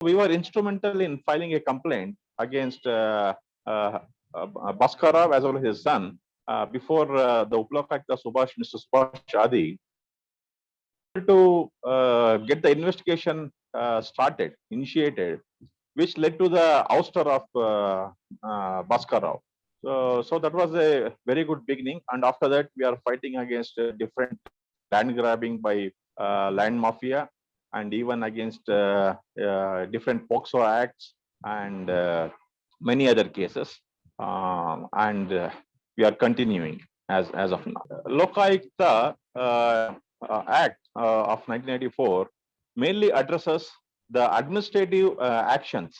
We were instrumental in filing a complaint against Bhaskara as well as his son before the Uplakayukta Subhash, Mr. Subhash Adi, to get the investigation started, initiated, which led to the ouster of Bhaskara. So that was a very good beginning. And after that, we are fighting against different land grabbing by land mafia, and even against different POXO acts and many other cases. And we are continuing as of now. Lokayukta Act of 1994 mainly addresses the administrative actions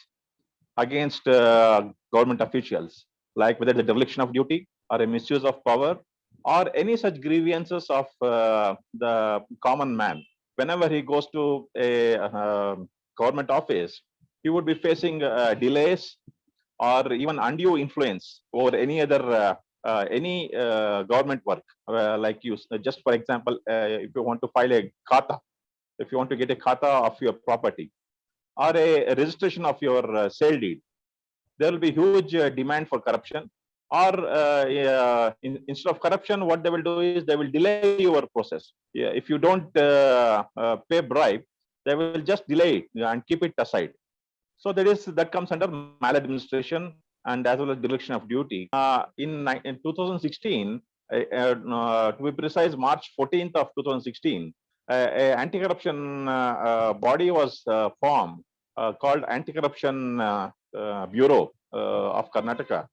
against government officials, like whether the dereliction of duty or a misuse of power or any such grievances of the common man. Whenever he goes to a government office, he would be facing delays or even undue influence over any other government work. Like you, just for example, if you want to file a khata, if you want to get a khata of your property or a registration of your sale deed, there will be huge demand for corruption. Or instead of corruption, what they will do is they will delay your process. Yeah, if you don't pay bribe, they will just delay it and keep it aside. So that comes under maladministration and as well as dereliction of duty. In 2016, to be precise, March 14th of 2016, an anti-corruption body was formed called Anti-Corruption Bureau of Karnataka,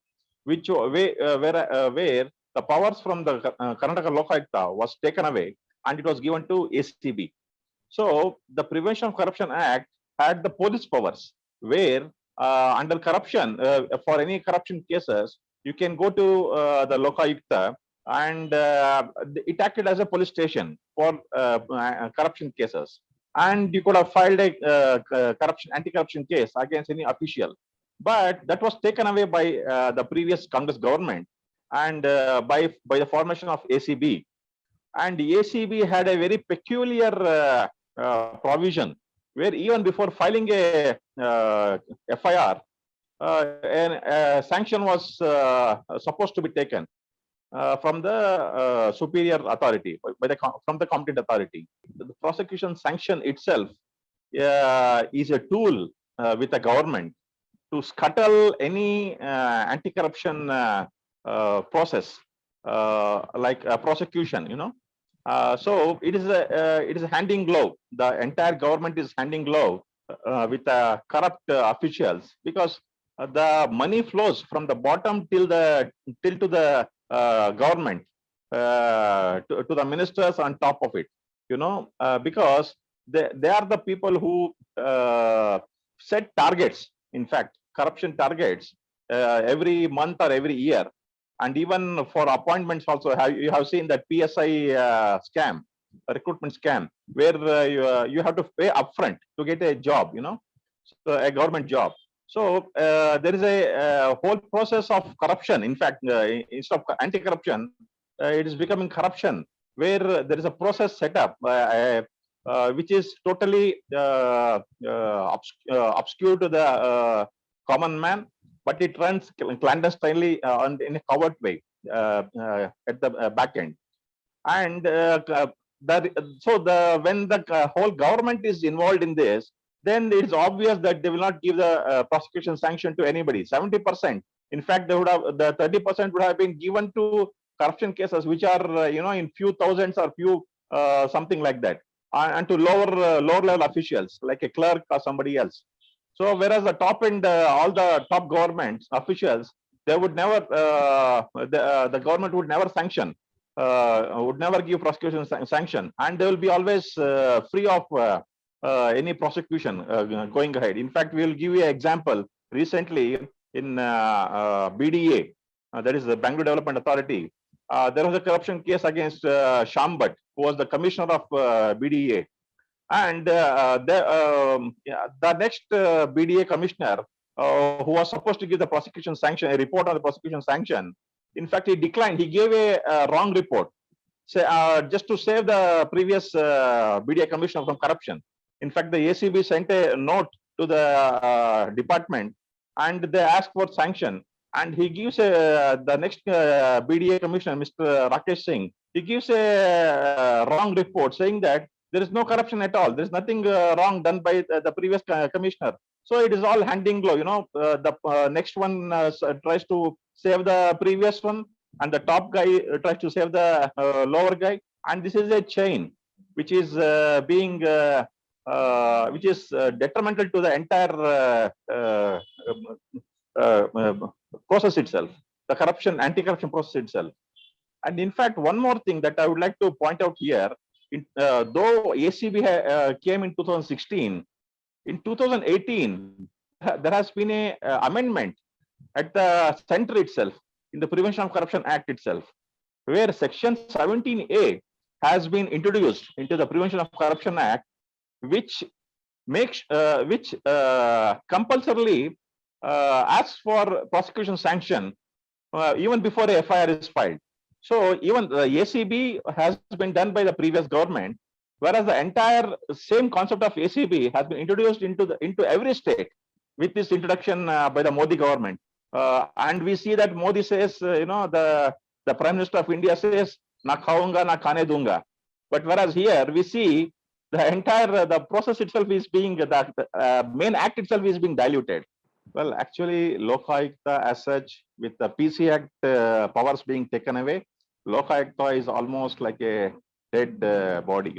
where the powers from the Karnataka Lokayukta was taken away and it was given to ACB. So the Prevention of Corruption Act had the police powers, where under corruption, for any corruption cases, you can go to the Lokayukta, and it acted as a police station for corruption cases. And you could have filed a anti-corruption case against any official. But that was taken away by the previous Congress government and by the formation of ACB. And ACB had a very peculiar provision where even before filing a FIR, a sanction was supposed to be taken from the superior authority, from the competent authority. The prosecution sanction itself is a tool with the government to scuttle any anti-corruption process, like prosecution, so it is a hand in glove. The entire government is hand in glove with corrupt officials, because the money flows from the bottom till to the government, to the ministers on top of it. Because they are the people who set targets. In fact, corruption targets every month or every year. And even for appointments also, you have seen that PSI scam, recruitment scam, where you have to pay upfront to get a job, so a government job. So there is a whole process of corruption. In fact, instead of anti-corruption, it is becoming corruption, where there is a process set up which is totally obscure to the common man, but it runs clandestinely in a covert way at the back end. And when the whole government is involved in this, then it's obvious that they will not give the prosecution sanction to anybody. 70%. In fact, the 30% would have been given to corruption cases, which are in few thousands or few something like that, and to lower level officials like a clerk or somebody else. So whereas the top end, all the top government officials, they would never, the government would never sanction, would never give prosecution sanction, and they will be always free of any prosecution going ahead. In fact, we will give you an example. Recently, in BDA, that is the Bangalore Development Authority, there was a corruption case against Shambat, who was the commissioner of BDA. And the next BDA commissioner, who was supposed to give the prosecution sanction, a report on the prosecution sanction, in fact, he declined. He gave a wrong report, just to save the previous BDA commissioner from corruption. In fact, the ACB sent a note to the department, and they ask for sanction. And he gives the next BDA commissioner, Mr. Rakesh Singh, he gives a wrong report saying that there is no corruption at all. There is nothing wrong done by the previous commissioner. So it is all hand in glove. The next one tries to save the previous one, and the top guy tries to save the lower guy. And this is a chain which is which is detrimental to the entire process itself, the anti-corruption process itself. And in fact, one more thing that I would like to point out here, though ACB came in 2016, in 2018, there has been a amendment at the center itself, in the Prevention of Corruption Act itself, where Section 17A has been introduced into the Prevention of Corruption Act, which makes compulsorily asks for prosecution sanction even before a FIR is filed. So even the ACB has been done by the previous government, whereas the entire same concept of ACB has been introduced into every state with this introduction by the Modi government. And we see that Modi says, the Prime Minister of India says, "Na khaunga, na khane dunga." But whereas here we see the entire the process itself is being the main act itself is being diluted. Well, actually, Lokayukta as such, with the PC Act powers being taken away, Lokayukta is almost like a dead body,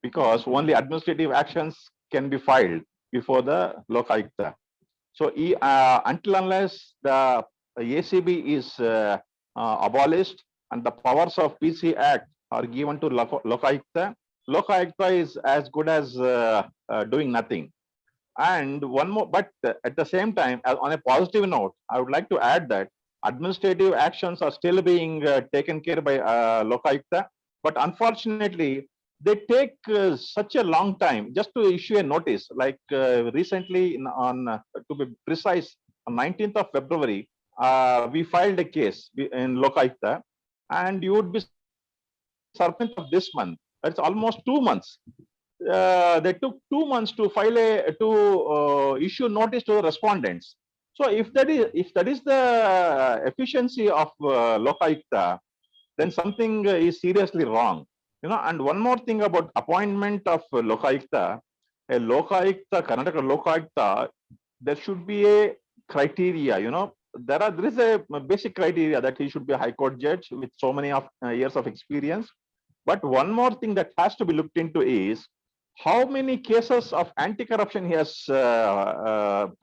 because only administrative actions can be filed before the Lokayukta. So until unless the ACB is abolished and the powers of PC Act are given to Lokayukta, Lokayukta is as good as doing nothing. And one more, but at the same time, on a positive note, I would like to add that administrative actions are still being taken care by Lokayukta, but unfortunately, they take such a long time just to issue a notice. Like recently, to be precise, on 19th of February, we filed a case in Lokayukta, and you would be surprised of this month. It's almost 2 months. They took 2 months to file issue notice to the respondents. So if that is the efficiency of Lokayukta, then something is seriously wrong. And one more thing about appointment of Lokayukta, Karnataka Lokayukta, there should be a criteria. There is a basic criteria that he should be a High Court judge with so many years of experience. But one more thing that has to be looked into is how many cases of anti-corruption he has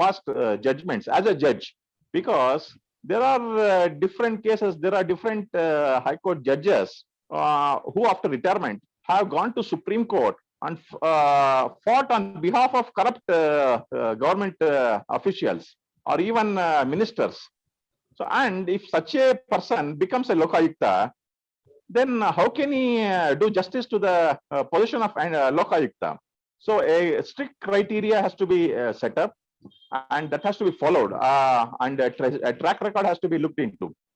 passed judgments as a judge, because there are different cases, there are different High Court judges who after retirement have gone to Supreme Court and fought on behalf of corrupt government officials or even ministers. So, and if such a person becomes a Lokayukta, then how can he do justice to the position of Lokayukta? So a strict criteria has to be set up, and that has to be followed, and a track record has to be looked into.